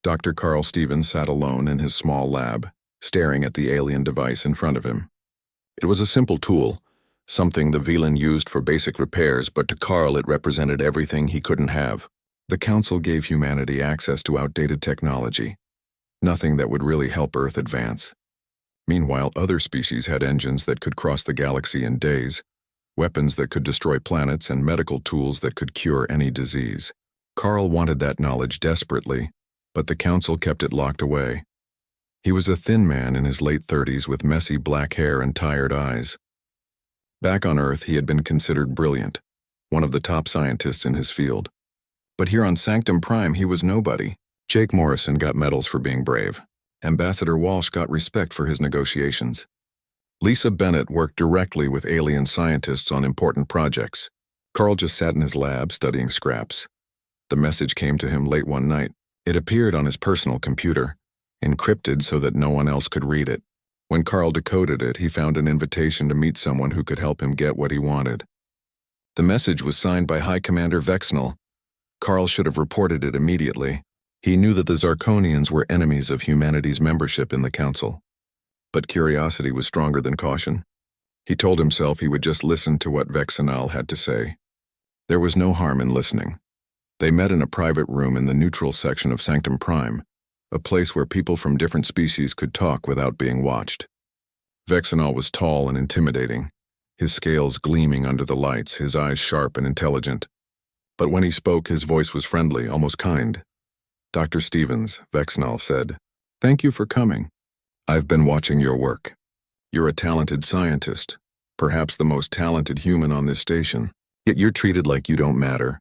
Dr. Carl Stevens sat alone in his small lab, staring at the alien device in front of him. It was a simple tool, something the Velan used for basic repairs, but to Carl it represented everything he couldn't have. The Council gave humanity access to outdated technology, nothing that would really help Earth advance. Meanwhile, other species had engines that could cross the galaxy in days, weapons that could destroy planets, and medical tools that could cure any disease. Carl wanted that knowledge desperately, but the Council kept it locked away. He was a thin man in his late 30s with messy black hair and tired eyes. Back on Earth, he had been considered brilliant, one of the top scientists in his field. But here on Sanctum Prime, he was nobody. Jake Morrison got medals for being brave. Ambassador Walsh got respect for his negotiations. Lisa Bennett worked directly with alien scientists on important projects. Carl just sat in his lab studying scraps. The message came to him late one night. It appeared on his personal computer, encrypted so that no one else could read it. When Carl decoded it, he found an invitation to meet someone who could help him get what he wanted. The message was signed by High Commander Vexnal. Carl should have reported it immediately. He knew that the Zarkonians were enemies of humanity's membership in the Council. But curiosity was stronger than caution. He told himself he would just listen to what Vexnal had to say. There was no harm in listening. They met in a private room in the neutral section of Sanctum Prime, a place where people from different species could talk without being watched. Vexnal was tall and intimidating, his scales gleaming under the lights, his eyes sharp and intelligent. But when he spoke, his voice was friendly, almost kind. "Dr. Stevens," Vexnal said, "thank you for coming. I've been watching your work. You're a talented scientist, perhaps the most talented human on this station, yet you're treated like you don't matter."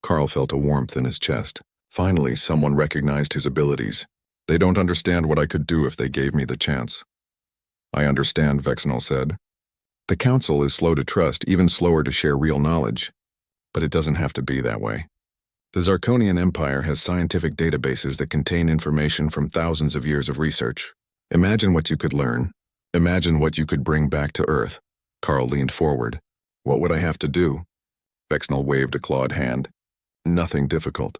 Carl felt a warmth in his chest. Finally, someone recognized his abilities. "They don't understand what I could do if they gave me the chance." "I understand," Vexnal said. "The Council is slow to trust, even slower to share real knowledge. But it doesn't have to be that way. The Zarkonian Empire has scientific databases that contain information from thousands of years of research. Imagine what you could learn. Imagine what you could bring back to Earth." Carl leaned forward. "What would I have to do?" Vexnal waved a clawed hand. "Nothing difficult.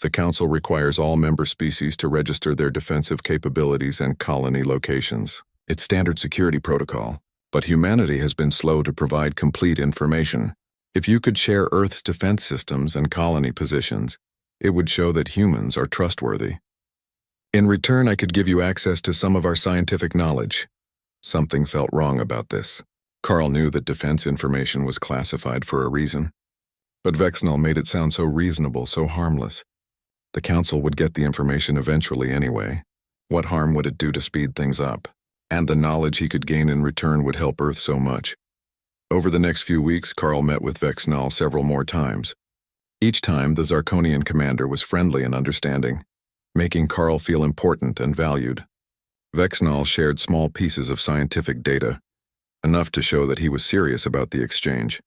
The Council requires all member species to register their defensive capabilities and colony locations. It's standard security protocol, but humanity has been slow to provide complete information. If you could share Earth's defense systems and colony positions, it would show that humans are trustworthy. In return, I could give you access to some of our scientific knowledge." Something felt wrong about this. Carl knew that defense information was classified for a reason. But Vexnal made it sound so reasonable, so harmless. The Council would get the information eventually anyway. What harm would it do to speed things up? And the knowledge he could gain in return would help Earth so much. Over the next few weeks, Carl met with Vexnal several more times. Each time, the Zarkonian commander was friendly and understanding, making Carl feel important and valued. Vexnal shared small pieces of scientific data, enough to show that he was serious about the exchange.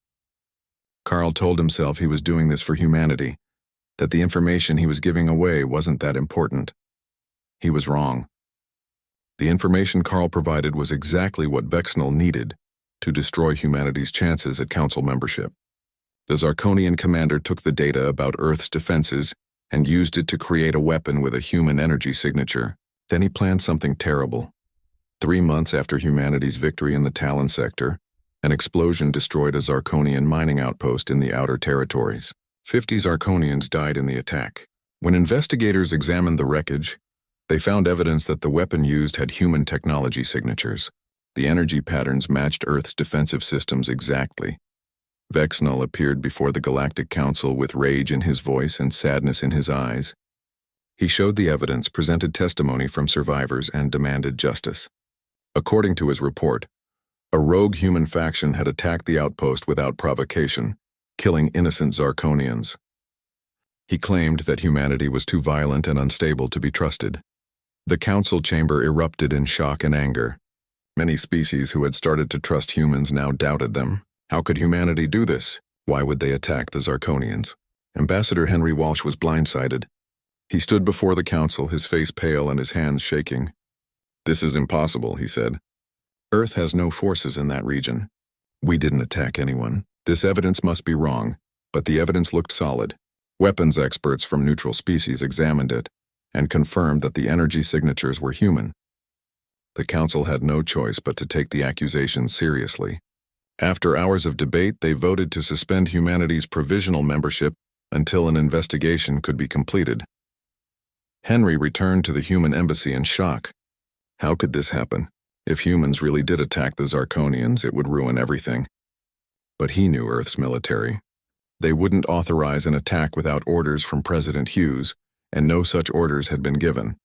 Carl told himself he was doing this for humanity, that the information he was giving away wasn't that important. He was wrong. The information Carl provided was exactly what Vexnal needed to destroy humanity's chances at Council membership. The Zarkonian commander took the data about Earth's defenses and used it to create a weapon with a human energy signature. Then he planned something terrible. 3 months after humanity's victory in the Talon sector, an explosion destroyed a Zarkonian mining outpost in the Outer Territories. 50 Zarkonians died in the attack. When investigators examined the wreckage, they found evidence that the weapon used had human technology signatures. The energy patterns matched Earth's defensive systems exactly. Vexnal appeared before the Galactic Council with rage in his voice and sadness in his eyes. He showed the evidence, presented testimony from survivors, and demanded justice. According to his report, a rogue human faction had attacked the outpost without provocation, killing innocent Zarkonians. He claimed that humanity was too violent and unstable to be trusted. The council chamber erupted in shock and anger. Many species who had started to trust humans now doubted them. How could humanity do this? Why would they attack the Zarkonians? Ambassador Henry Walsh was blindsided. He stood before the council, his face pale and his hands shaking. "This is impossible," he said. "Earth has no forces in that region. We didn't attack anyone. This evidence must be wrong." But the evidence looked solid. Weapons experts from neutral species examined it, and confirmed that the energy signatures were human. The council had no choice but to take the accusations seriously. After hours of debate, they voted to suspend humanity's provisional membership until an investigation could be completed. Henry returned to the human embassy in shock. How could this happen? If humans really did attack the Zarkonians, it would ruin everything. But he knew Earth's military. They wouldn't authorize an attack without orders from President Hughes, and no such orders had been given.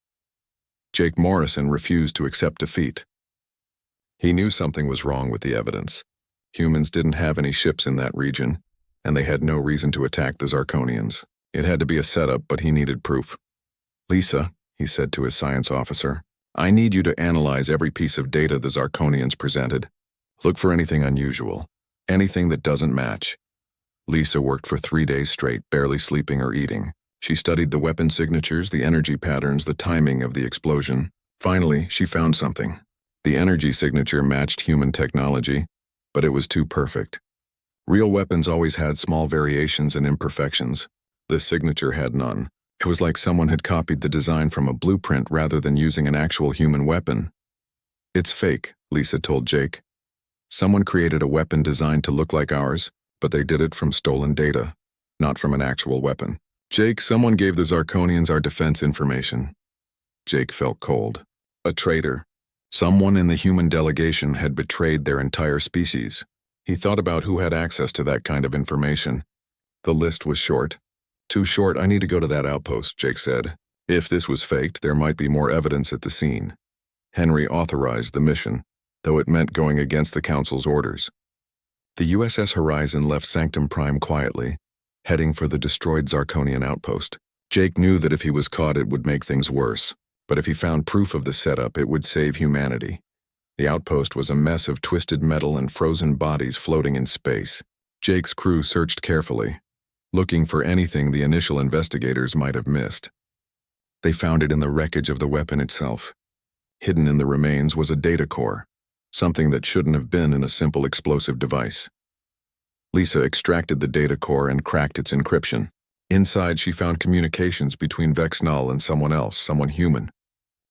Jake Morrison refused to accept defeat. He knew something was wrong with the evidence. Humans didn't have any ships in that region, and they had no reason to attack the Zarkonians. It had to be a setup, but he needed proof. "Lisa," he said to his science officer, "I need you to analyze every piece of data the Zarkonians presented. Look for anything unusual, anything that doesn't match." Lisa worked for 3 days straight, barely sleeping or eating. She studied the weapon signatures, the energy patterns, the timing of the explosion. Finally, she found something. The energy signature matched human technology, but it was too perfect. Real weapons always had small variations and imperfections. This signature had none. It was like someone had copied the design from a blueprint rather than using an actual human weapon. "It's fake," Lisa told Jake. "Someone created a weapon designed to look like ours, but they did it from stolen data, not from an actual weapon." "Jake, someone gave the Zarkonians our defense information." Jake felt cold. A traitor. Someone in the human delegation had betrayed their entire species. He thought about who had access to that kind of information. The list was short. "Too short, I need to go to that outpost," Jake said. If this was faked, there might be more evidence at the scene. Henry authorized the mission, though it meant going against the Council's orders. The USS Horizon left Sanctum Prime quietly, heading for the destroyed Zarkonian outpost. Jake knew that if he was caught, it would make things worse, but if he found proof of the setup, it would save humanity. The outpost was a mess of twisted metal and frozen bodies floating in space. Jake's crew searched carefully, looking for anything the initial investigators might have missed. They found it in the wreckage of the weapon itself. Hidden in the remains was a data core, something that shouldn't have been in a simple explosive device. Lisa extracted the data core and cracked its encryption. Inside, she found communications between Vexnal and someone else, someone human.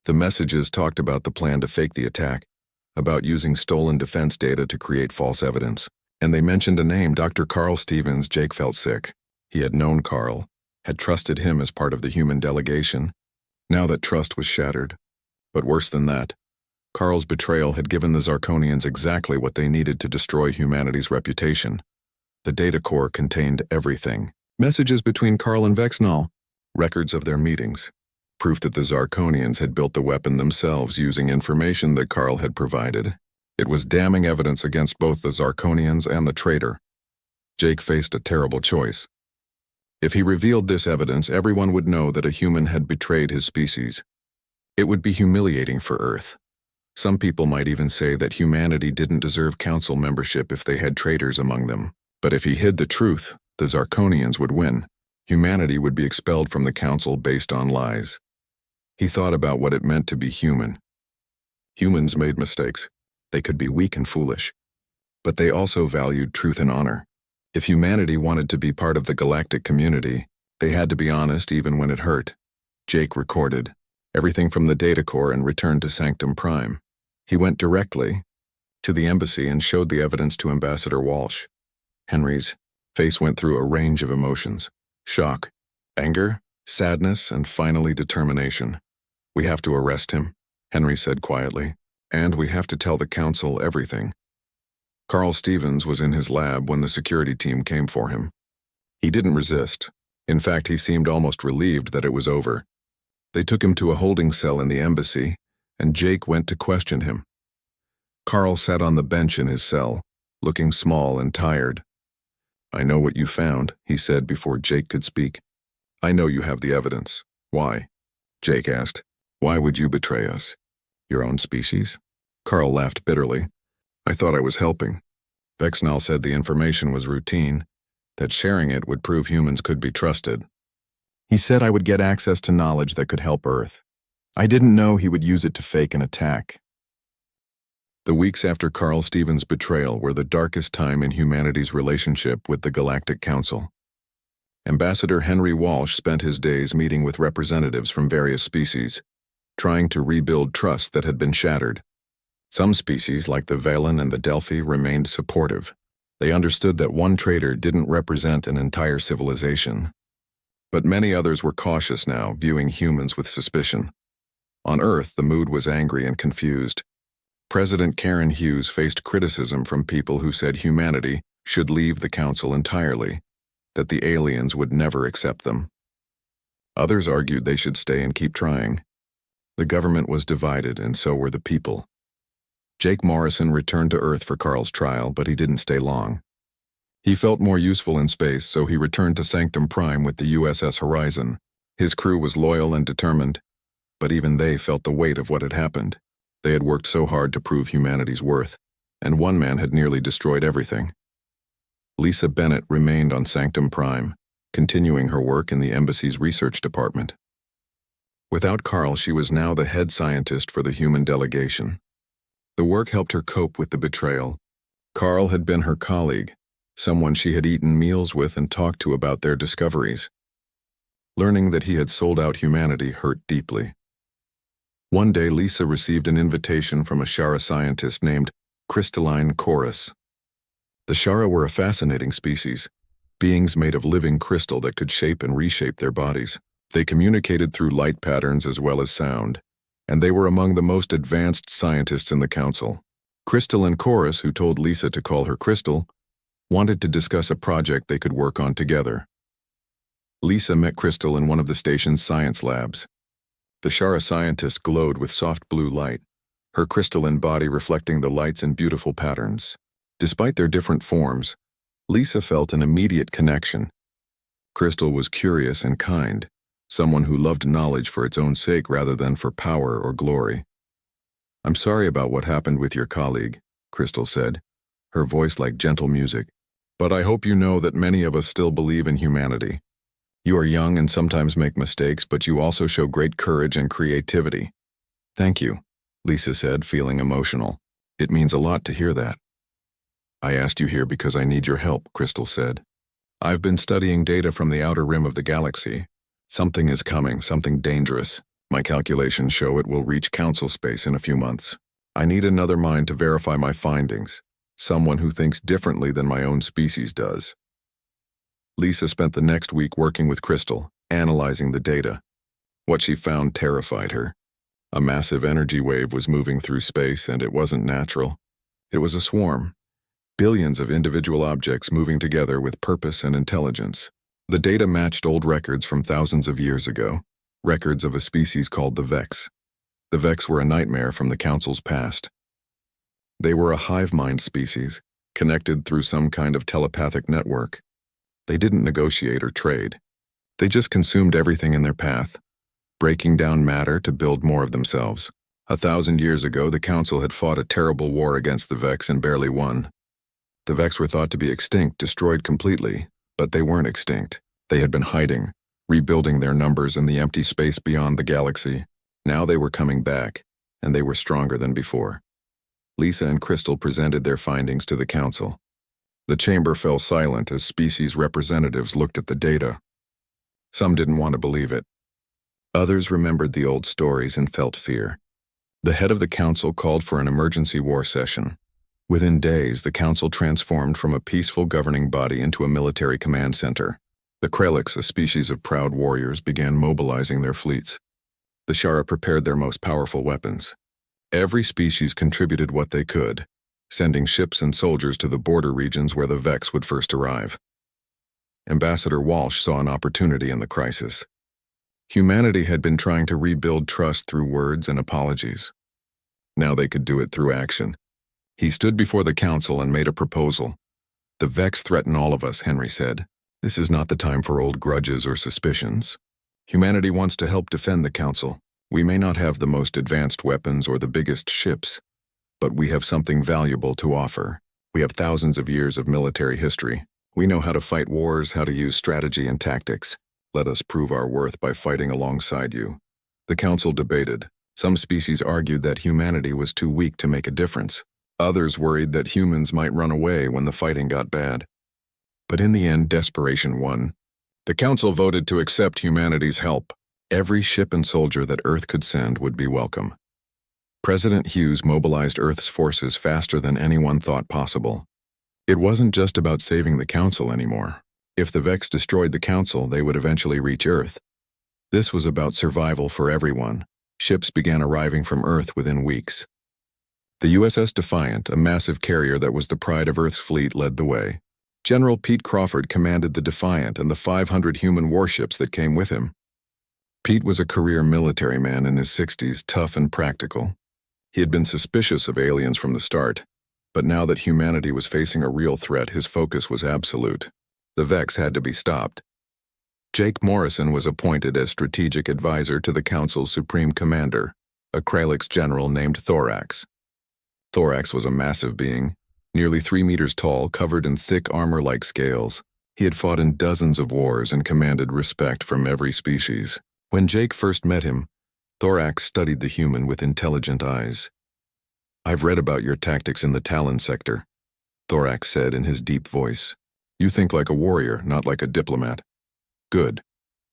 The messages talked about the plan to fake the attack, about using stolen defense data to create false evidence, and they mentioned a name, Dr. Carl Stevens. Jake felt sick. He had known Carl, had trusted him as part of the human delegation. Now that trust was shattered. But worse than that, Carl's betrayal had given the Zarkonians exactly what they needed to destroy humanity's reputation. The data core contained everything. Messages between Carl and Vexnal, records of their meetings, proof that the Zarkonians had built the weapon themselves using information that Carl had provided. It was damning evidence against both the Zarkonians and the traitor. Jake faced a terrible choice. If he revealed this evidence, everyone would know that a human had betrayed his species. It would be humiliating for Earth. Some people might even say that humanity didn't deserve council membership if they had traitors among them. But if he hid the truth, the Zarkonians would win. Humanity would be expelled from the council based on lies. He thought about what it meant to be human. Humans made mistakes. They could be weak and foolish. But they also valued truth and honor. If humanity wanted to be part of the galactic community, they had to be honest even when it hurt. Jake recorded everything from the data core and returned to Sanctum Prime. He went directly to the embassy and showed the evidence to Ambassador Walsh. Henry's face went through a range of emotions: shock, anger, sadness, and finally determination. "We have to arrest him," Henry said quietly, "and we have to tell the council everything." Carl Stevens was in his lab when the security team came for him. He didn't resist. In fact, he seemed almost relieved that it was over. They took him to a holding cell in the embassy, and Jake went to question him. Carl sat on the bench in his cell, looking small and tired. "I know what you found," he said before Jake could speak. "I know you have the evidence. Why?" Jake asked. "Why would you betray us? Your own species?" Carl laughed bitterly. "I thought I was helping. Vexnal said the information was routine, that sharing it would prove humans could be trusted. He said I would get access to knowledge that could help Earth. I didn't know he would use it to fake an attack." The weeks after Carl Stevens' betrayal were the darkest time in humanity's relationship with the Galactic Council. Ambassador Henry Walsh spent his days meeting with representatives from various species, trying to rebuild trust that had been shattered. Some species, like the Valen and the Delphi, remained supportive. They understood that one traitor didn't represent an entire civilization. But many others were cautious now, viewing humans with suspicion. On Earth, the mood was angry and confused. President Karen Hughes faced criticism from people who said humanity should leave the Council entirely, that the aliens would never accept them. Others argued they should stay and keep trying. The government was divided, and so were the people. Jake Morrison returned to Earth for Carl's trial, but he didn't stay long. He felt more useful in space, so he returned to Sanctum Prime with the USS Horizon. His crew was loyal and determined, but even they felt the weight of what had happened. They had worked so hard to prove humanity's worth, and one man had nearly destroyed everything. Lisa Bennett remained on Sanctum Prime, continuing her work in the embassy's research department. Without Carl, she was now the head scientist for the human delegation. The work helped her cope with the betrayal. Carl had been her colleague, someone she had eaten meals with and talked to about their discoveries. Learning that he had sold out humanity hurt deeply. One day, Lisa received an invitation from a Shara scientist named Crystalline Chorus. The Shara were a fascinating species, beings made of living crystal that could shape and reshape their bodies. They communicated through light patterns as well as sound, and they were among the most advanced scientists in the Council. Crystalline Chorus, who told Lisa to call her Crystal, wanted to discuss a project they could work on together. Lisa met Crystal in one of the station's science labs. The Shara scientist glowed with soft blue light, her crystalline body reflecting the lights in beautiful patterns. Despite their different forms, Lisa felt an immediate connection. Crystal was curious and kind, someone who loved knowledge for its own sake rather than for power or glory. "I'm sorry about what happened with your colleague," Crystal said, her voice like gentle music. "But I hope you know that many of us still believe in humanity. You are young and sometimes make mistakes, but you also show great courage and creativity." "Thank you," Lisa said, feeling emotional. "It means a lot to hear that." "I asked you here because I need your help," Crystal said. "I've been studying data from the outer rim of the galaxy. Something is coming, something dangerous. My calculations show it will reach Council space in a few months. I need another mind to verify my findings, someone who thinks differently than my own species does." Lisa spent the next week working with Crystal, analyzing the data. What she found terrified her. A massive energy wave was moving through space, and it wasn't natural. It was a swarm. Billions of individual objects moving together with purpose and intelligence. The data matched old records from thousands of years ago, records of a species called the Vex. The Vex were a nightmare from the Council's past. They were a hive mind species, connected through some kind of telepathic network. They didn't negotiate or trade. They just consumed everything in their path, breaking down matter to build more of themselves. 1,000 years ago, the Council had fought a terrible war against the Vex and barely won. The Vex were thought to be extinct, destroyed completely, but they weren't extinct. They had been hiding, rebuilding their numbers in the empty space beyond the galaxy. Now they were coming back, and they were stronger than before. Lisa and Crystal presented their findings to the Council. The chamber fell silent as species representatives looked at the data. Some didn't want to believe it. Others remembered the old stories and felt fear. The head of the Council called for an emergency war session. Within days, the Council transformed from a peaceful governing body into a military command center. The Krelix, a species of proud warriors, began mobilizing their fleets. The Shara prepared their most powerful weapons. Every species contributed what they could, sending ships and soldiers to the border regions where the Vex would first arrive. Ambassador Walsh saw an opportunity in the crisis. Humanity had been trying to rebuild trust through words and apologies. Now they could do it through action. He stood before the Council and made a proposal. "The Vex threaten all of us," Henry said. "This is not the time for old grudges or suspicions. Humanity wants to help defend the Council. We may not have the most advanced weapons or the biggest ships, but we have something valuable to offer. We have thousands of years of military history. We know how to fight wars, how to use strategy and tactics. Let us prove our worth by fighting alongside you." The Council debated. Some species argued that humanity was too weak to make a difference. Others worried that humans might run away when the fighting got bad. But in the end, desperation won. The Council voted to accept humanity's help. Every ship and soldier that Earth could send would be welcome. President Hughes mobilized Earth's forces faster than anyone thought possible. It wasn't just about saving the Council anymore. If the Vex destroyed the Council, they would eventually reach Earth. This was about survival for everyone. Ships began arriving from Earth within weeks. The USS Defiant, a massive carrier that was the pride of Earth's fleet, led the way. General Pete Crawford commanded the Defiant and the 500 human warships that came with him. Pete was a career military man in his 60s, tough and practical. He had been suspicious of aliens from the start, but now that humanity was facing a real threat, his focus was absolute. The Vex had to be stopped. Jake Morrison was appointed as strategic advisor to the Council's supreme commander, a Kralix general named Thorax. Thorax was a massive being, nearly 3 meters tall, covered in thick armor-like scales. He had fought in dozens of wars and commanded respect from every species. When Jake first met him, Thorax studied the human with intelligent eyes. "I've read about your tactics in the Talon sector," Thorax said in his deep voice. "You think like a warrior, not like a diplomat. Good.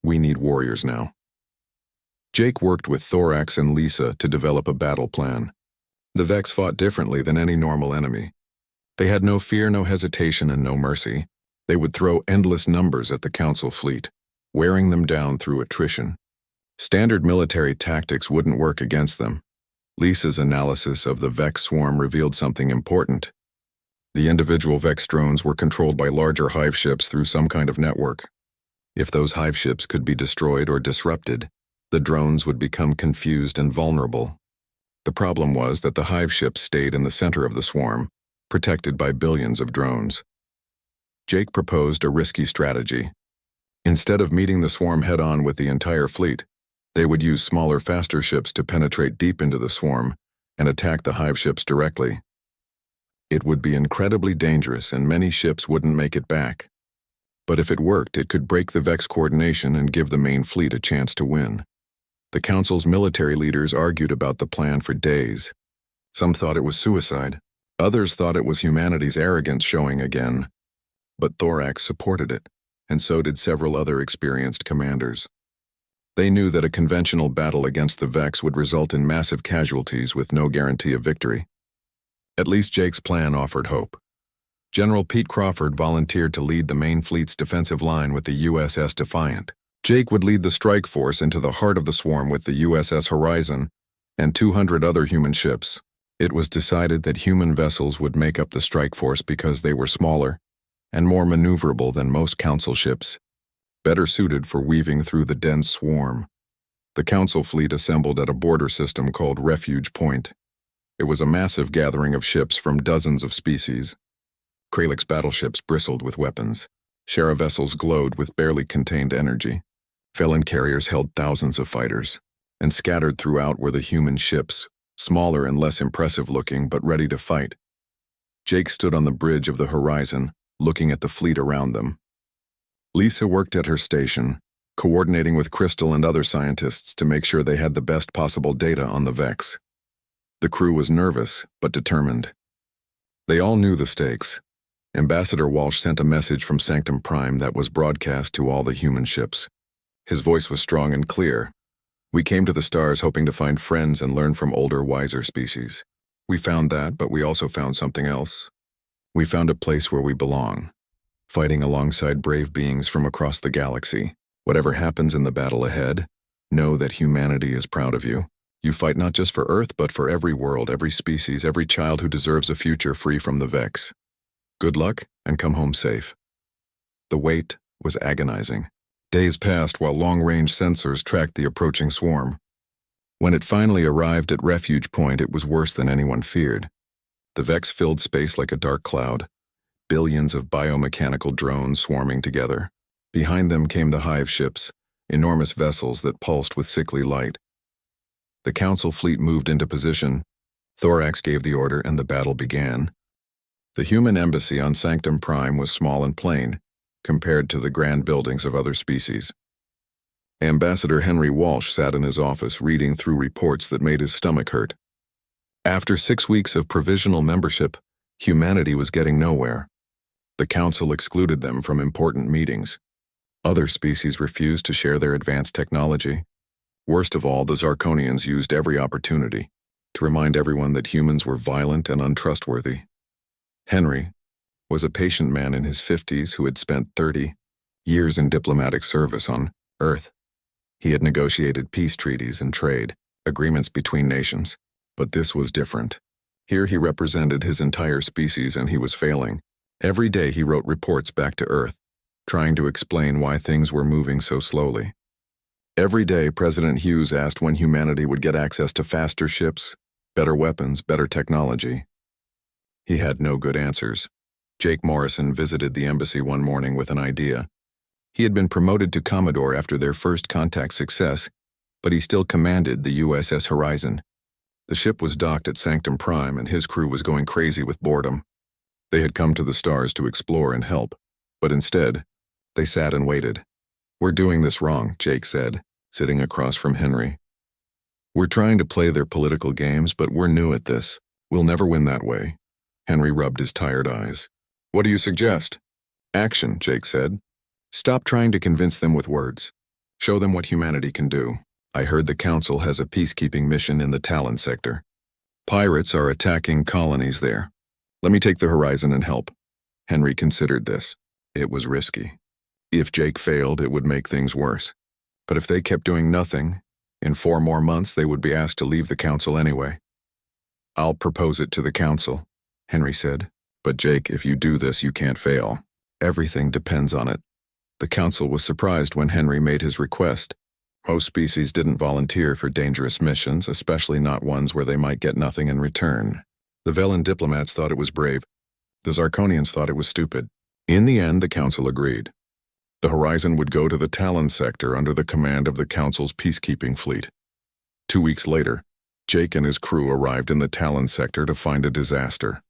We need warriors now." Jake worked with Thorax and Lisa to develop a battle plan. The Vex fought differently than any normal enemy. They had no fear, no hesitation, and no mercy. They would throw endless numbers at the Council fleet, wearing them down through attrition. Standard military tactics wouldn't work against them. Lisa's analysis of the Vex swarm revealed something important. The individual Vex drones were controlled by larger hive ships through some kind of network. If those hive ships could be destroyed or disrupted, the drones would become confused and vulnerable. The problem was that the hive ships stayed in the center of the swarm, protected by billions of drones. Jake proposed a risky strategy. Instead of meeting the swarm head-on with the entire fleet, they would use smaller, faster ships to penetrate deep into the swarm and attack the hive ships directly. It would be incredibly dangerous and many ships wouldn't make it back. But if it worked, it could break the Vex coordination and give the main fleet a chance to win. The Council's military leaders argued about the plan for days. Some thought it was suicide. Others thought it was humanity's arrogance showing again. But Thorax supported it, and so did several other experienced commanders. They knew that a conventional battle against the Vex would result in massive casualties with no guarantee of victory. At least Jake's plan offered hope. General Pete Crawford volunteered to lead the main fleet's defensive line with the USS Defiant. Jake would lead the strike force into the heart of the swarm with the USS Horizon and 200 other human ships. It was decided that human vessels would make up the strike force because they were smaller and more maneuverable than most Council ships, better suited for weaving through the dense swarm. The Council fleet assembled at a border system called Refuge Point. It was a massive gathering of ships from dozens of species. Kralix battleships bristled with weapons. Shara vessels glowed with barely contained energy. Felon carriers held thousands of fighters, and scattered throughout were the human ships, smaller and less impressive looking, but ready to fight. Jake stood on the bridge of the Horizon, looking at the fleet around them. Lisa worked at her station, coordinating with Crystal and other scientists to make sure they had the best possible data on the Vex. The crew was nervous, but determined. They all knew the stakes. Ambassador Walsh sent a message from Sanctum Prime that was broadcast to all the human ships. His voice was strong and clear. "We came to the stars hoping to find friends and learn from older, wiser species. We found that, but we also found something else. We found a place where we belong, fighting alongside brave beings from across the galaxy. Whatever happens in the battle ahead, know that humanity is proud of you. You fight not just for Earth, but for every world, every species, every child who deserves a future free from the Vex. Good luck, and come home safe." The wait was agonizing. Days passed while long-range sensors tracked the approaching swarm. When it finally arrived at Refuge Point, it was worse than anyone feared. The Vex filled space like a dark cloud, billions of biomechanical drones swarming together. Behind them came the hive ships, enormous vessels that pulsed with sickly light. The Council fleet moved into position. Thorax gave the order and the battle began. The human embassy on Sanctum Prime was small and plain, compared to the grand buildings of other species. Ambassador Henry Walsh sat in his office reading through reports that made his stomach hurt. After 6 weeks of provisional membership, humanity was getting nowhere. The Council excluded them from important meetings. Other species refused to share their advanced technology. Worst of all, the Zarkonians used every opportunity to remind everyone that humans were violent and untrustworthy. Henry was a patient man in his 50s who had spent 30 years in diplomatic service on Earth. He had negotiated peace treaties and trade agreements between nations, but this was different. Here he represented his entire species and he was failing. Every day he wrote reports back to Earth, trying to explain why things were moving so slowly. Every day President Hughes asked when humanity would get access to faster ships, better weapons, better technology. He had no good answers. Jake Morrison visited the embassy one morning with an idea. He had been promoted to Commodore after their first contact success, but he still commanded the USS Horizon. The ship was docked at Sanctum Prime and his crew was going crazy with boredom. They had come to the stars to explore and help, but instead, they sat and waited. "We're doing this wrong," Jake said, sitting across from Henry. "We're trying to play their political games, but we're new at this. We'll never win that way." Henry rubbed his tired eyes. "What do you suggest?" "Action," Jake said. "Stop trying to convince them with words. Show them what humanity can do. I heard the Council has a peacekeeping mission in the Talon sector. Pirates are attacking colonies there. Let me take the Horizon and help." Henry considered this. It was risky. If Jake failed, it would make things worse. But if they kept doing nothing, in 4 more months they would be asked to leave the Council anyway. "I'll propose it to the Council," Henry said. "But Jake, if you do this, you can't fail. Everything depends on it." The Council was surprised when Henry made his request. Most species didn't volunteer for dangerous missions, especially not ones where they might get nothing in return. The Velan diplomats thought it was brave. The Zarkonians thought it was stupid. In the end, the Council agreed. The Horizon would go to the Talon sector under the command of the Council's peacekeeping fleet. 2 weeks later, Jake and his crew arrived in the Talon sector to find a disaster.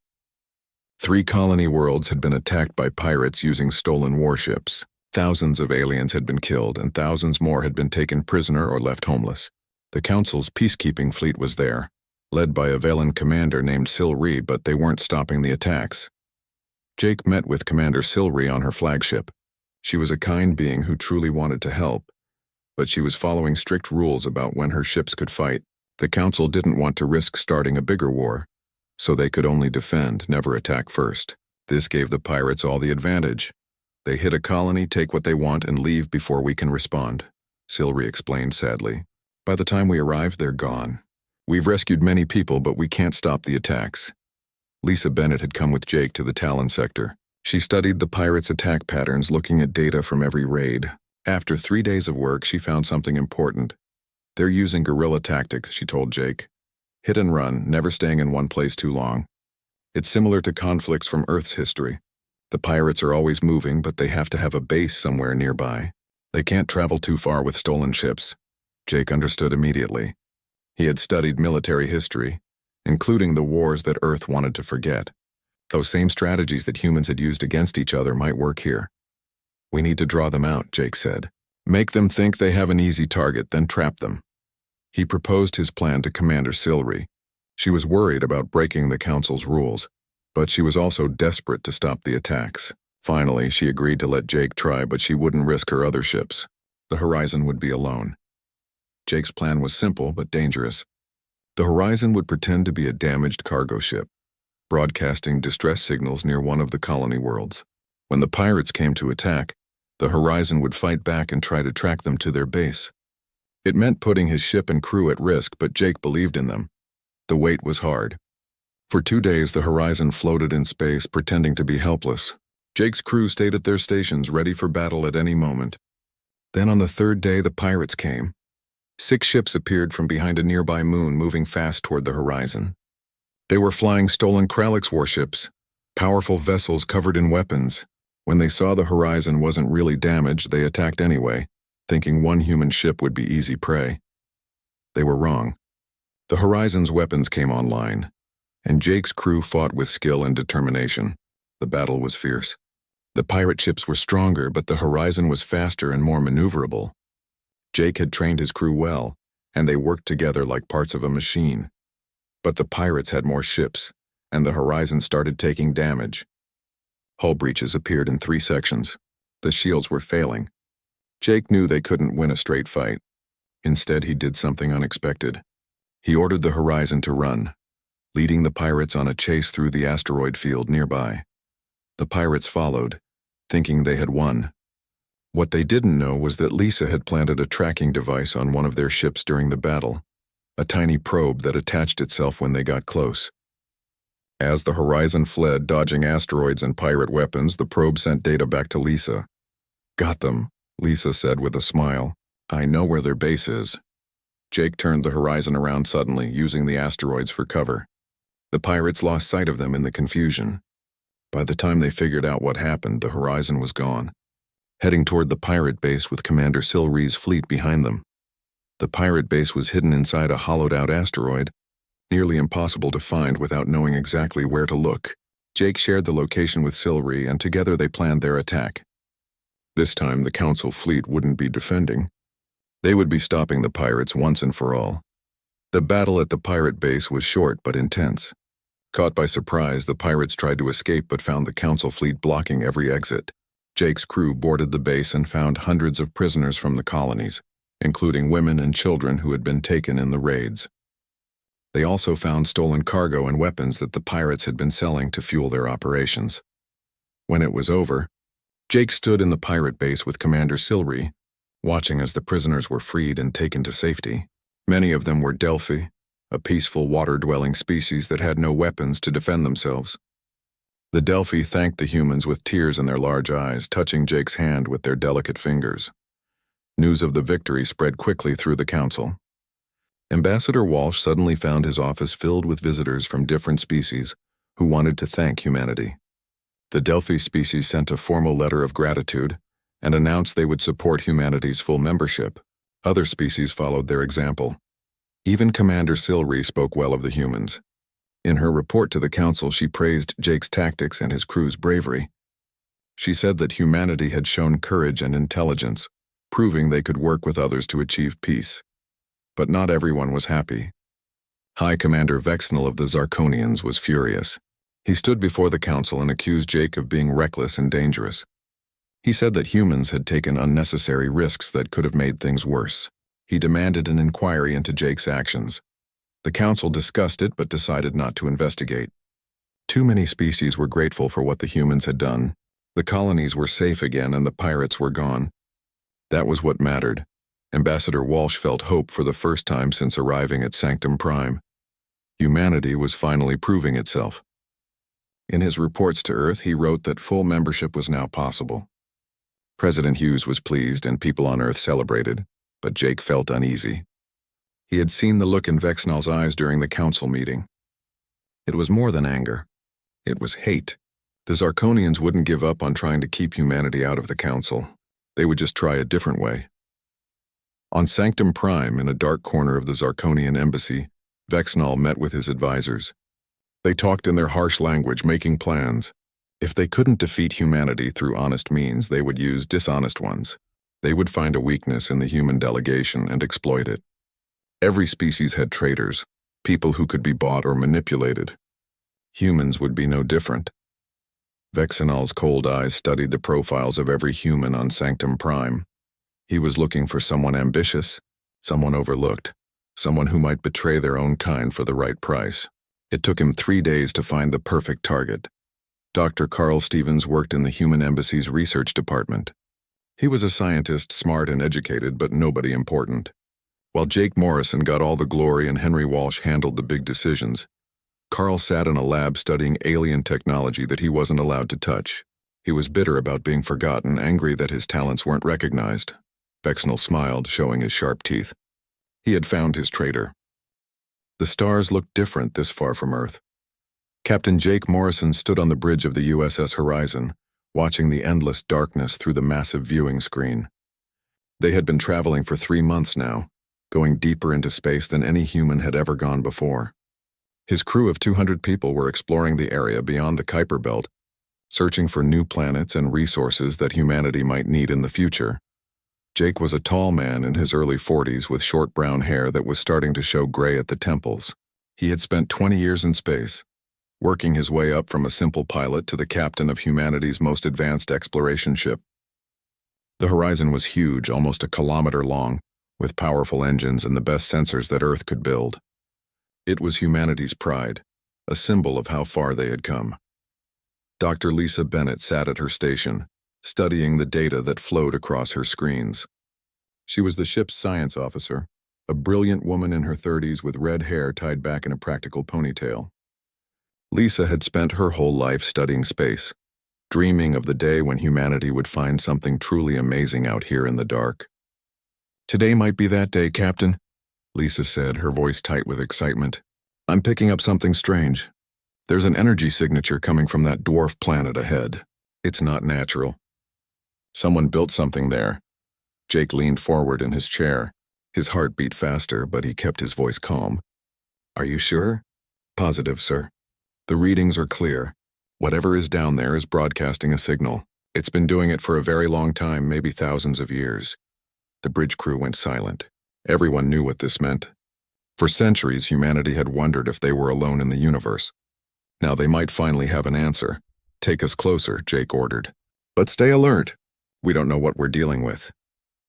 3 colony worlds had been attacked by pirates using stolen warships. Thousands of aliens had been killed, and thousands more had been taken prisoner or left homeless. The Council's peacekeeping fleet was there, led by a Velan commander named Silri, but they weren't stopping the attacks. Jake met with Commander Silri on her flagship. She was a kind being who truly wanted to help, but she was following strict rules about when her ships could fight. The Council didn't want to risk starting a bigger war, so they could only defend, never attack first. This gave the pirates all the advantage. They hit a colony, take what they want, and leave before we can respond, Silri explained sadly. By the time we arrive, they're gone. We've rescued many people, but we can't stop the attacks. Lisa Bennett had come with Jake to the Talon sector. She studied the pirates' attack patterns, looking at data from every raid. After 3 days of work, she found something important. "They're using guerrilla tactics," she told Jake. "Hit and run, never staying in one place too long. It's similar to conflicts from Earth's history. The pirates are always moving, but they have to have a base somewhere nearby. They can't travel too far with stolen ships." Jake understood immediately. He had studied military history, including the wars that Earth wanted to forget. Those same strategies that humans had used against each other might work here. "We need to draw them out," Jake said. "Make them think they have an easy target, then trap them." He proposed his plan to Commander Silri. She was worried about breaking the Council's rules, but she was also desperate to stop the attacks. Finally, she agreed to let Jake try, but she wouldn't risk her other ships. The Horizon would be alone. Jake's plan was simple but dangerous. The Horizon would pretend to be a damaged cargo ship, broadcasting distress signals near one of the colony worlds. When the pirates came to attack, the Horizon would fight back and try to track them to their base. It meant putting his ship and crew at risk, but Jake believed in them. The wait was hard. For 2 days, the Horizon floated in space, pretending to be helpless. Jake's crew stayed at their stations, ready for battle at any moment. Then on the 3rd day, the pirates came. 6 ships appeared from behind a nearby moon, moving fast toward the Horizon. They were flying stolen Kralix warships, powerful vessels covered in weapons. When they saw the Horizon wasn't really damaged, they attacked anyway, thinking one human ship would be easy prey. They were wrong. The Horizon's weapons came online, and Jake's crew fought with skill and determination. The battle was fierce. The pirate ships were stronger, but the Horizon was faster and more maneuverable. Jake had trained his crew well, and they worked together like parts of a machine. But the pirates had more ships, and the Horizon started taking damage. Hull breaches appeared in 3 sections. The shields were failing. Jake knew they couldn't win a straight fight. Instead, he did something unexpected. He ordered the Horizon to run, leading the pirates on a chase through the asteroid field nearby. The pirates followed, thinking they had won. What they didn't know was that Lisa had planted a tracking device on one of their ships during the battle, a tiny probe that attached itself when they got close. As the Horizon fled, dodging asteroids and pirate weapons, the probe sent data back to Lisa. "Got them," Lisa said with a smile. "I know where their base is." Jake turned the Horizon around suddenly, using the asteroids for cover. The pirates lost sight of them in the confusion. By the time they figured out what happened, the Horizon was gone, heading toward the pirate base with Commander Silri's fleet behind them. The pirate base was hidden inside a hollowed-out asteroid, nearly impossible to find without knowing exactly where to look. Jake shared the location with Silri, and together they planned their attack. This time, the Council fleet wouldn't be defending. They would be stopping the pirates once and for all. The battle at the pirate base was short but intense. Caught by surprise, the pirates tried to escape but found the Council fleet blocking every exit. Jake's crew boarded the base and found hundreds of prisoners from the colonies, including women and children who had been taken in the raids. They also found stolen cargo and weapons that the pirates had been selling to fuel their operations. When it was over, Jake stood in the pirate base with Commander Silri, watching as the prisoners were freed and taken to safety. Many of them were Delphi, a peaceful water-dwelling species that had no weapons to defend themselves. The Delphi thanked the humans with tears in their large eyes, touching Jake's hand with their delicate fingers. News of the victory spread quickly through the Council. Ambassador Walsh suddenly found his office filled with visitors from different species who wanted to thank humanity. The Delphi species sent a formal letter of gratitude and announced they would support humanity's full membership. Other species followed their example. Even Commander Silri spoke well of the humans. In her report to the Council, she praised Jake's tactics and his crew's bravery. She said that humanity had shown courage and intelligence, proving they could work with others to achieve peace. But not everyone was happy. High Commander Vexnal of the Zarkonians was furious. He stood before the Council and accused Jake of being reckless and dangerous. He said that humans had taken unnecessary risks that could have made things worse. He demanded an inquiry into Jake's actions. The Council discussed it but decided not to investigate. Too many species were grateful for what the humans had done. The colonies were safe again and the pirates were gone. That was what mattered. Ambassador Walsh felt hope for the first time since arriving at Sanctum Prime. Humanity was finally proving itself. In his reports to Earth, he wrote that full membership was now possible. President Hughes was pleased and people on Earth celebrated, but Jake felt uneasy. He had seen the look in Vexnal's eyes during the Council meeting. It was more than anger. It was hate. The Zarkonians wouldn't give up on trying to keep humanity out of the Council. They would just try a different way. On Sanctum Prime, in a dark corner of the Zarkonian embassy, Vexnal met with his advisors. They talked in their harsh language, making plans. If they couldn't defeat humanity through honest means, they would use dishonest ones. They would find a weakness in the human delegation and exploit it. Every species had traitors, people who could be bought or manipulated. Humans would be no different. Vexnal's cold eyes studied the profiles of every human on Sanctum Prime. He was looking for someone ambitious, someone overlooked, someone who might betray their own kind for the right price. It took him 3 days to find the perfect target. Dr. Carl Stevens worked in the Human Embassy's research department. He was a scientist, smart and educated, but nobody important. While Jake Morrison got all the glory and Henry Walsh handled the big decisions, Carl sat in a lab studying alien technology that he wasn't allowed to touch. He was bitter about being forgotten, angry that his talents weren't recognized. Vexnal smiled, showing his sharp teeth. He had found his traitor. The stars looked different this far from Earth. Captain Jake Morrison stood on the bridge of the USS Horizon, watching the endless darkness through the massive viewing screen. They had been traveling for 3 months now, going deeper into space than any human had ever gone before. His crew of 200 people were exploring the area beyond the Kuiper Belt, searching for new planets and resources that humanity might need in the future. Jake was a tall man in his early 40s with short brown hair that was starting to show gray at the temples. He had spent 20 years in space, working his way up from a simple pilot to the captain of humanity's most advanced exploration ship. The horizon was huge, almost a kilometer long, with powerful engines and the best sensors that Earth could build. It was humanity's pride, a symbol of how far they had come. Dr. Lisa Bennett sat at her station, studying the data that flowed across her screens. She was the ship's science officer, a brilliant woman in her 30s with red hair tied back in a practical ponytail. Lisa had spent her whole life studying space, dreaming of the day when humanity would find something truly amazing out here in the dark. "Today might be that day, Captain," Lisa said, her voice tight with excitement. "I'm picking up something strange. There's an energy signature coming from that dwarf planet ahead. It's not natural. Someone built something there." Jake leaned forward in his chair. His heart beat faster, but he kept his voice calm. "Are you sure?" "Positive, sir. The readings are clear. Whatever is down there is broadcasting a signal. It's been doing it for a very long time, maybe thousands of years." The bridge crew went silent. Everyone knew what this meant. For centuries, humanity had wondered if they were alone in the universe. Now they might finally have an answer. "Take us closer," Jake ordered. "But stay alert. We don't know what we're dealing with."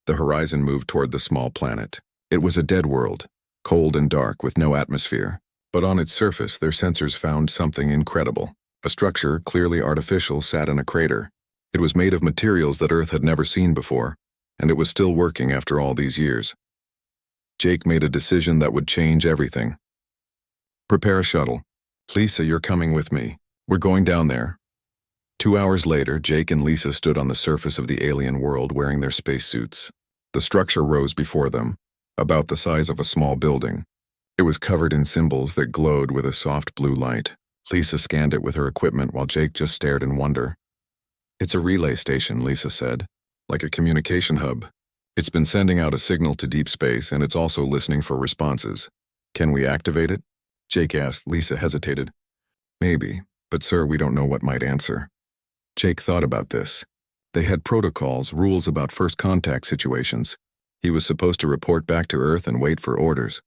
The horizon moved toward the small planet. It was a dead world, cold and dark with no atmosphere. But on its surface, their sensors found something incredible. A structure, clearly artificial, sat in a crater. It was made of materials that Earth had never seen before, and it was still working after all these years. Jake made a decision that would change everything. "Prepare a shuttle. Lisa, you're coming with me. We're going down there." 2 hours later, Jake and Lisa stood on the surface of the alien world wearing their spacesuits. The structure rose before them, about the size of a small building. It was covered in symbols that glowed with a soft blue light. Lisa scanned it with her equipment while Jake just stared in wonder. "It's a relay station," Lisa said, "like a communication hub. It's been sending out a signal to deep space, and it's also listening for responses. Can we activate it?" Jake asked. Lisa hesitated. "Maybe, but sir, we don't know what might answer." Jake thought about this. They had protocols, rules about first contact situations. He was supposed to report back to Earth and wait for orders.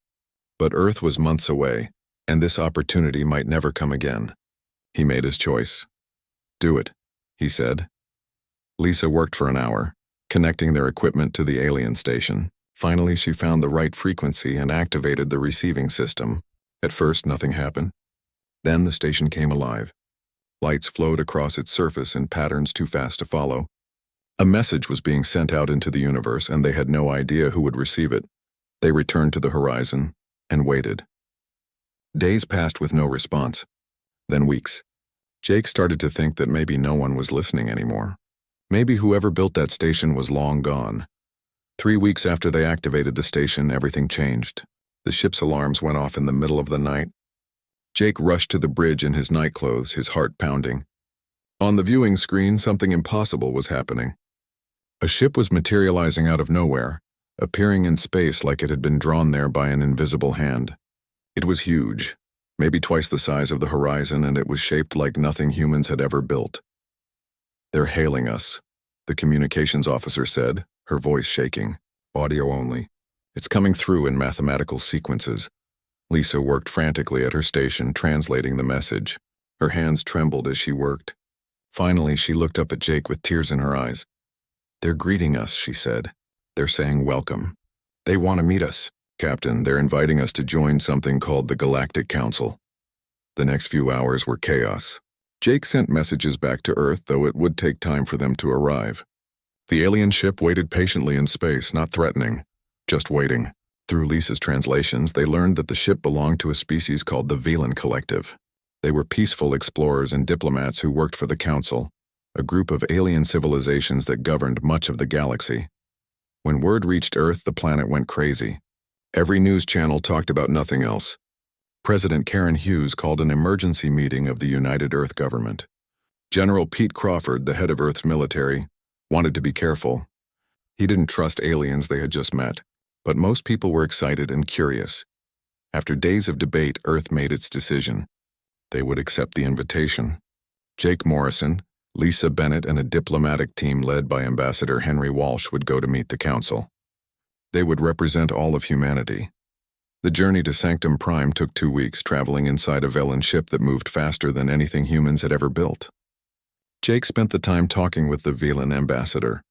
But Earth was months away, and this opportunity might never come again. He made his choice. "Do it," he said. Lisa worked for an hour, connecting their equipment to the alien station. Finally, she found the right frequency and activated the receiving system. At first, nothing happened. Then the station came alive. Lights flowed across its surface in patterns too fast to follow. A message was being sent out into the universe, and they had no idea who would receive it. They returned to the horizon and waited. Days passed with no response. Then weeks. Jake started to think that maybe no one was listening anymore. Maybe whoever built that station was long gone. 3 weeks after they activated the station, everything changed. The ship's alarms went off in the middle of the night. Jake rushed to the bridge in his nightclothes, his heart pounding. On the viewing screen, something impossible was happening. A ship was materializing out of nowhere, appearing in space like it had been drawn there by an invisible hand. It was huge, maybe twice the size of the horizon, and it was shaped like nothing humans had ever built. "They're hailing us," the communications officer said, her voice shaking. "Audio only. It's coming through in mathematical sequences." Lisa worked frantically at her station, translating the message. Her hands trembled as she worked. Finally, she looked up at Jake with tears in her eyes. "They're greeting us," she said. "They're saying welcome. They want to meet us, Captain. They're inviting us to join something called the Galactic Council." The next few hours were chaos. Jake sent messages back to Earth, though it would take time for them to arrive. The alien ship waited patiently in space, not threatening, just waiting. Through Lisa's translations, they learned that the ship belonged to a species called the Velan Collective. They were peaceful explorers and diplomats who worked for the Council, a group of alien civilizations that governed much of the galaxy. When word reached Earth, the planet went crazy. Every news channel talked about nothing else. President Karen Hughes called an emergency meeting of the United Earth government. General Pete Crawford, the head of Earth's military, wanted to be careful. He didn't trust aliens they had just met, but most people were excited and curious. After days of debate, Earth made its decision. They would accept the invitation. Jake Morrison, Lisa Bennett, and a diplomatic team led by Ambassador Henry Walsh would go to meet the Council. They would represent all of humanity. The journey to Sanctum Prime took 2 weeks, traveling inside a Velan ship that moved faster than anything humans had ever built. Jake spent the time talking with the Velan ambassador.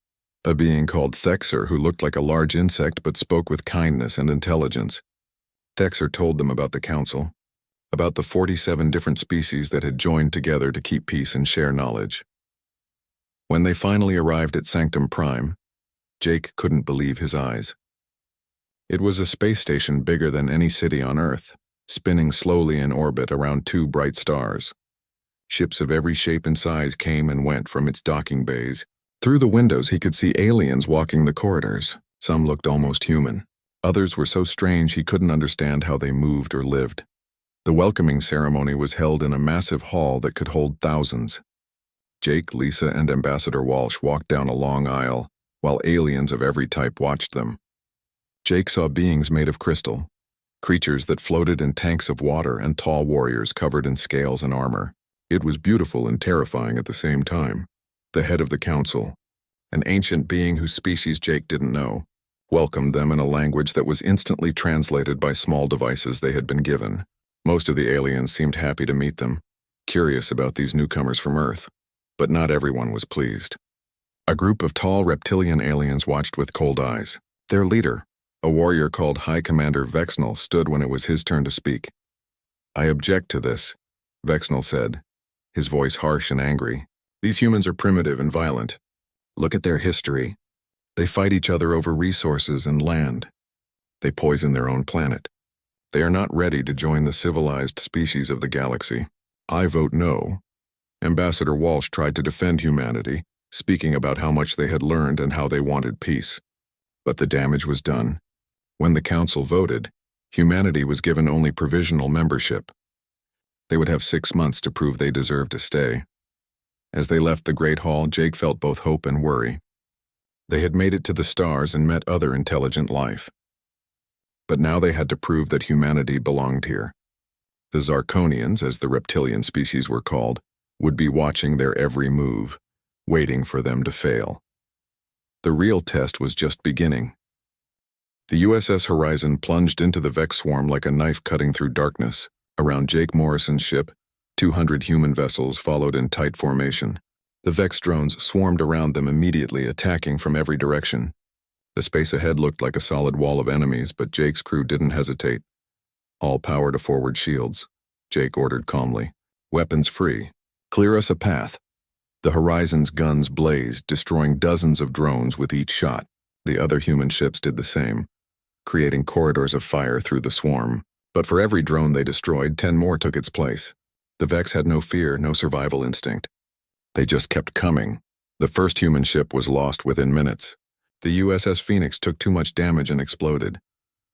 a being called Thexer who looked like a large insect but spoke with kindness and intelligence. Thexer told them about the council, about the 47 different species that had joined together to keep peace and share knowledge. When they finally arrived at Sanctum Prime, Jake couldn't believe his eyes. It was a space station bigger than any city on Earth, spinning slowly in orbit around two bright stars. Ships of every shape and size came and went from its docking bays. Through the windows he could see aliens walking the corridors. Some looked almost human. Others were so strange he couldn't understand how they moved or lived. The welcoming ceremony was held in a massive hall that could hold thousands. Jake, Lisa, and Ambassador Walsh walked down a long aisle, while aliens of every type watched them. Jake saw beings made of crystal, creatures that floated in tanks of water, and tall warriors covered in scales and armor. It was beautiful and terrifying at the same time. The head of the council, an ancient being whose species Jake didn't know, welcomed them in a language that was instantly translated by small devices they had been given. Most of the aliens seemed happy to meet them, curious about these newcomers from Earth, but not everyone was pleased. A group of tall reptilian aliens watched with cold eyes. Their leader, a warrior called High Commander Vexnal, stood when it was his turn to speak. "I object to this," Vexnal said, his voice harsh and angry. "These humans are primitive and violent. Look at their history. They fight each other over resources and land. They poison their own planet. They are not ready to join the civilized species of the galaxy. I vote no." Ambassador Walsh tried to defend humanity, speaking about how much they had learned and how they wanted peace. But the damage was done. When the council voted, humanity was given only provisional membership. They would have 6 months to prove they deserved to stay. As they left the Great Hall, Jake felt both hope and worry. They had made it to the stars and met other intelligent life. But now they had to prove that humanity belonged here. The Zarkonians, as the reptilian species were called, would be watching their every move, waiting for them to fail. The real test was just beginning. The USS Horizon plunged into the Vex swarm like a knife cutting through darkness. Around Jake Morrison's ship, 200 human vessels followed in tight formation. The Vex drones swarmed around them immediately, attacking from every direction. The space ahead looked like a solid wall of enemies, but Jake's crew didn't hesitate. "All power to forward shields," Jake ordered calmly. "Weapons free. Clear us a path." The Horizon's guns blazed, destroying dozens of drones with each shot. The other human ships did the same, creating corridors of fire through the swarm. But for every drone they destroyed, 10 more took its place. The Vex had no fear, no survival instinct. They just kept coming. The first human ship was lost within minutes. The USS Phoenix took too much damage and exploded,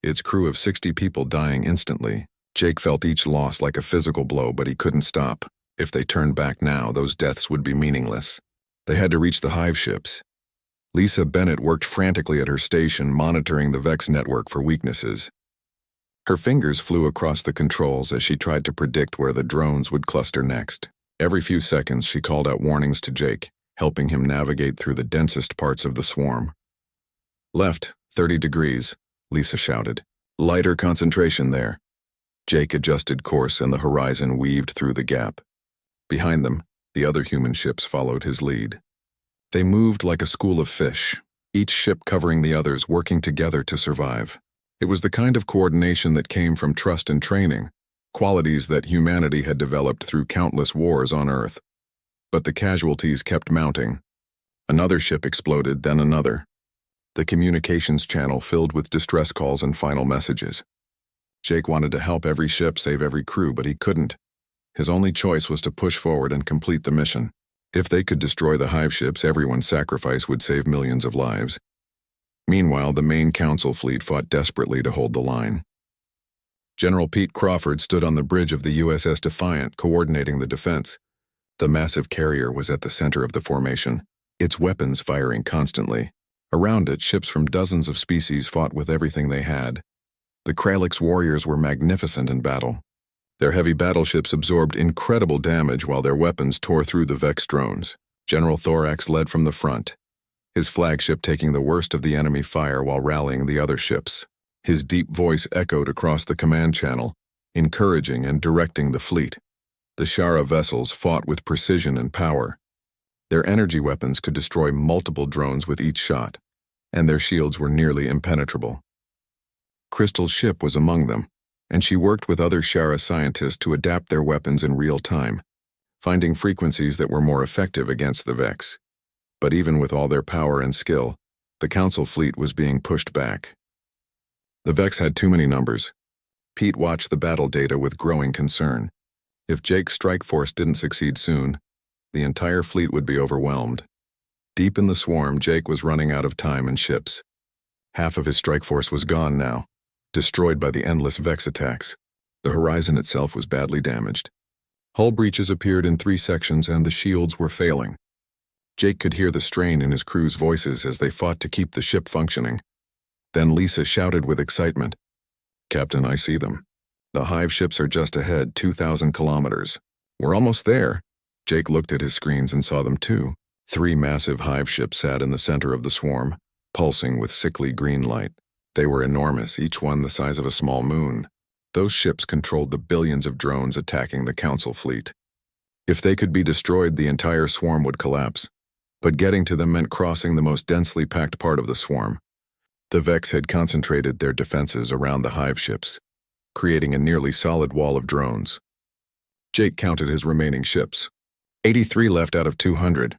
its crew of 60 people dying instantly. Jake felt each loss like a physical blow, but he couldn't stop. If they turned back now, those deaths would be meaningless. They had to reach the hive ships. Lisa Bennett worked frantically at her station, monitoring the Vex network for weaknesses. Her fingers flew across the controls as she tried to predict where the drones would cluster next. Every few seconds, she called out warnings to Jake, helping him navigate through the densest parts of the swarm. "Left, 30 degrees, Lisa shouted. "Lighter concentration there." Jake adjusted course and the Horizon weaved through the gap. Behind them, the other human ships followed his lead. They moved like a school of fish, each ship covering the others, working together to survive. It was the kind of coordination that came from trust and training, qualities that humanity had developed through countless wars on Earth. But the casualties kept mounting. Another ship exploded, then another. The communications channel filled with distress calls and final messages. Jake wanted to help every ship, save every crew, but he couldn't. His only choice was to push forward and complete the mission. If they could destroy the hive ships, everyone's sacrifice would save millions of lives. Meanwhile, the main council fleet fought desperately to hold the line. General Pete Crawford stood on the bridge of the USS Defiant, coordinating the defense. The massive carrier was at the center of the formation, its weapons firing constantly. Around it, ships from dozens of species fought with everything they had. The Kralix warriors were magnificent in battle. Their heavy battleships absorbed incredible damage while their weapons tore through the Vex drones. General Thorax led from the front, his flagship taking the worst of the enemy fire while rallying the other ships. His deep voice echoed across the command channel, encouraging and directing the fleet. The Shara vessels fought with precision and power. Their energy weapons could destroy multiple drones with each shot, and their shields were nearly impenetrable. Crystal's ship was among them, and she worked with other Shara scientists to adapt their weapons in real time, finding frequencies that were more effective against the Vex. But even with all their power and skill, the Council fleet was being pushed back. The Vex had too many numbers. Pete watched the battle data with growing concern. If Jake's strike force didn't succeed soon, the entire fleet would be overwhelmed. Deep in the swarm, Jake was running out of time and ships. Half of his strike force was gone now, destroyed by the endless Vex attacks. The horizon itself was badly damaged. Hull breaches appeared in 3 sections and the shields were failing. Jake could hear the strain in his crew's voices as they fought to keep the ship functioning. Then Lisa shouted with excitement, "Captain, I see them. The hive ships are just ahead, 2,000 kilometers. We're almost there." Jake looked at his screens and saw them too. 3 massive hive ships sat in the center of the swarm, pulsing with sickly green light. They were enormous, each one the size of a small moon. Those ships controlled the billions of drones attacking the Council fleet. If they could be destroyed, the entire swarm would collapse. But getting to them meant crossing the most densely packed part of the swarm. The Vex had concentrated their defenses around the hive ships, creating a nearly solid wall of drones. Jake counted his remaining ships. 83 left out of 200.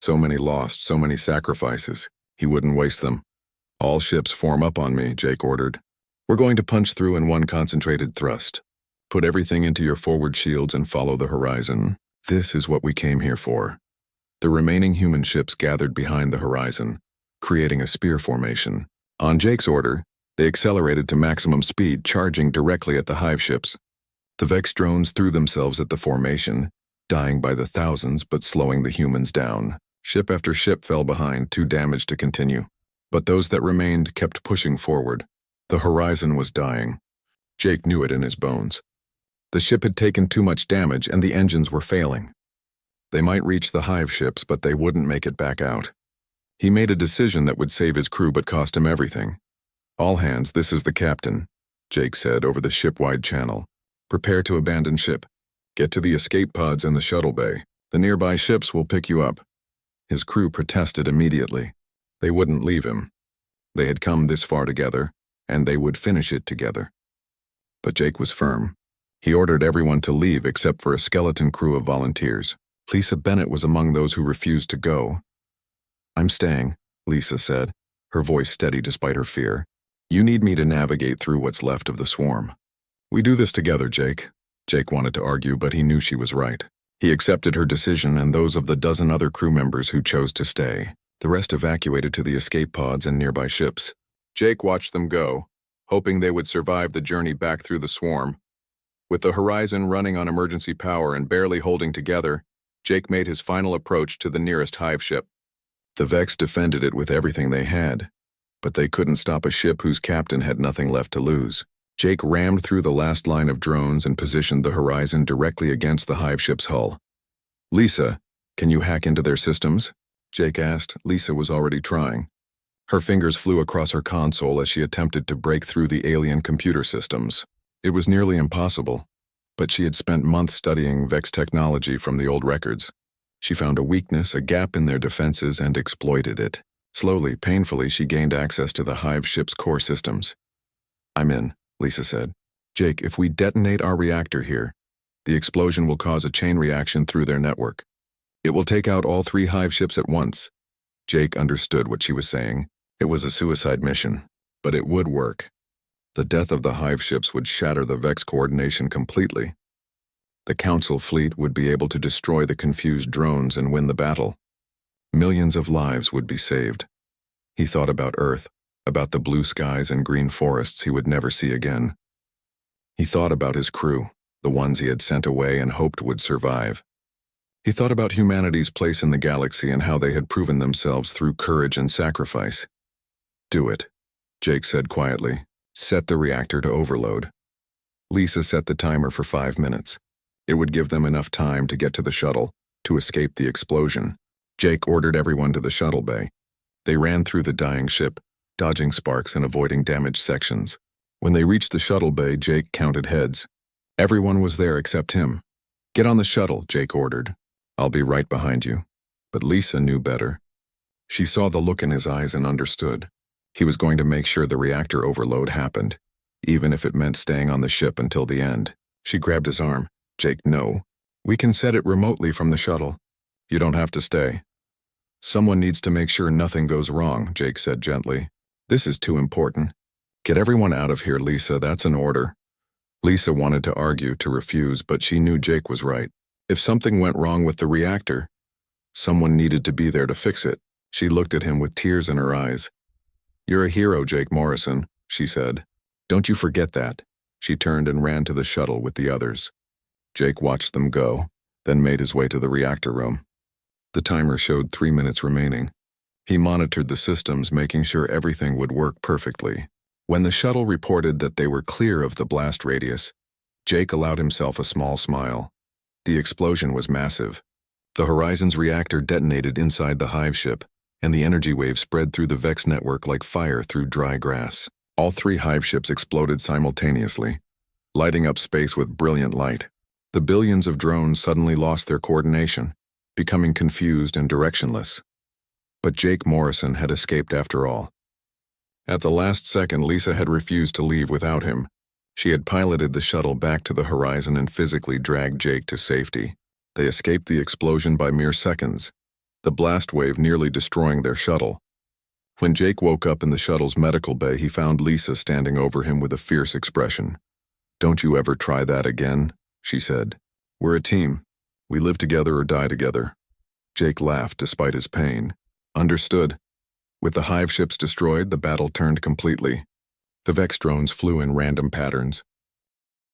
So many lost, so many sacrifices. He wouldn't waste them. "All ships form up on me," Jake ordered. "We're going to punch through in one concentrated thrust. Put everything into your forward shields and follow the horizon. This is what we came here for." The remaining human ships gathered behind the horizon, creating a spear formation. On Jake's order, they accelerated to maximum speed, charging directly at the hive ships. The Vex drones threw themselves at the formation, dying by the thousands but slowing the humans down. Ship after ship fell behind, too damaged to continue. But those that remained kept pushing forward. The horizon was dying. Jake knew it in his bones. The ship had taken too much damage and the engines were failing. They might reach the hive ships, but they wouldn't make it back out. He made a decision that would save his crew but cost him everything. "All hands, this is the captain," Jake said over the ship-wide channel. "Prepare to abandon ship. Get to the escape pods in the shuttle bay. The nearby ships will pick you up." His crew protested immediately. They wouldn't leave him. They had come this far together, and they would finish it together. But Jake was firm. He ordered everyone to leave except for a skeleton crew of volunteers. Lisa Bennett was among those who refused to go. "I'm staying," Lisa said, her voice steady despite her fear. "You need me to navigate through what's left of the swarm." "We do this together, Jake." Jake wanted to argue, but he knew she was right. He accepted her decision and those of the dozen other crew members who chose to stay. The rest evacuated to the escape pods and nearby ships. Jake watched them go, hoping they would survive the journey back through the swarm. With the horizon running on emergency power and barely holding together, Jake made his final approach to the nearest hive ship. The Vex defended it with everything they had, but they couldn't stop a ship whose captain had nothing left to lose. Jake rammed through the last line of drones and positioned the horizon directly against the hive ship's hull. "Lisa, can you hack into their systems?" Jake asked. Lisa was already trying. Her fingers flew across her console as she attempted to break through the alien computer systems. It was nearly impossible, but she had spent months studying Vex technology from the old records. She found a weakness, a gap in their defenses, and exploited it. Slowly, painfully, she gained access to the hive ship's core systems. "I'm in," Lisa said. "Jake, if we detonate our reactor here, the explosion will cause a chain reaction through their network. It will take out all 3 hive ships at once." Jake understood what she was saying. It was a suicide mission, but it would work. The death of the hive ships would shatter the Vex coordination completely. The Council fleet would be able to destroy the confused drones and win the battle. Millions of lives would be saved. He thought about Earth, about the blue skies and green forests he would never see again. He thought about his crew, the ones he had sent away and hoped would survive. He thought about humanity's place in the galaxy and how they had proven themselves through courage and sacrifice. "Do it," Jake said quietly. "Set the reactor to overload." Lisa set the timer for 5 minutes. It would give them enough time to get to the shuttle, to escape the explosion. Jake ordered everyone to the shuttle bay. They ran through the dying ship, dodging sparks and avoiding damaged sections. When they reached the shuttle bay, Jake counted heads. Everyone was there except him. "Get on the shuttle," Jake ordered. "I'll be right behind you." But Lisa knew better. She saw the look in his eyes and understood. He was going to make sure the reactor overload happened, even if it meant staying on the ship until the end. She grabbed his arm. Jake, no. We can set it remotely from the shuttle. You don't have to stay. Someone needs to make sure nothing goes wrong, Jake said gently. This is too important. Get everyone out of here, Lisa, that's an order. Lisa wanted to argue, to refuse, but she knew Jake was right. If something went wrong with the reactor, someone needed to be there to fix it. She looked at him with tears in her eyes. You're a hero, Jake Morrison, she said. Don't you forget that. She turned and ran to the shuttle with the others. Jake watched them go, then made his way to the reactor room. The timer showed 3 minutes remaining. He monitored the systems, making sure everything would work perfectly. When the shuttle reported that they were clear of the blast radius, Jake allowed himself a small smile. The explosion was massive. The Horizon's reactor detonated inside the hive ship, and the energy wave spread through the Vex network like fire through dry grass. All 3 hive ships exploded simultaneously, lighting up space with brilliant light. The billions of drones suddenly lost their coordination, becoming confused and directionless. But Jake Morrison had escaped after all. At the last second, Lisa had refused to leave without him. She had piloted the shuttle back to the Horizon and physically dragged Jake to safety. They escaped the explosion by mere seconds, the blast wave nearly destroying their shuttle. When Jake woke up in the shuttle's medical bay, he found Lisa standing over him with a fierce expression. Don't you ever try that again, she said. We're a team. We live together or die together. Jake laughed despite his pain. Understood. With the hive ships destroyed, the battle turned completely. The Vex drones flew in random patterns,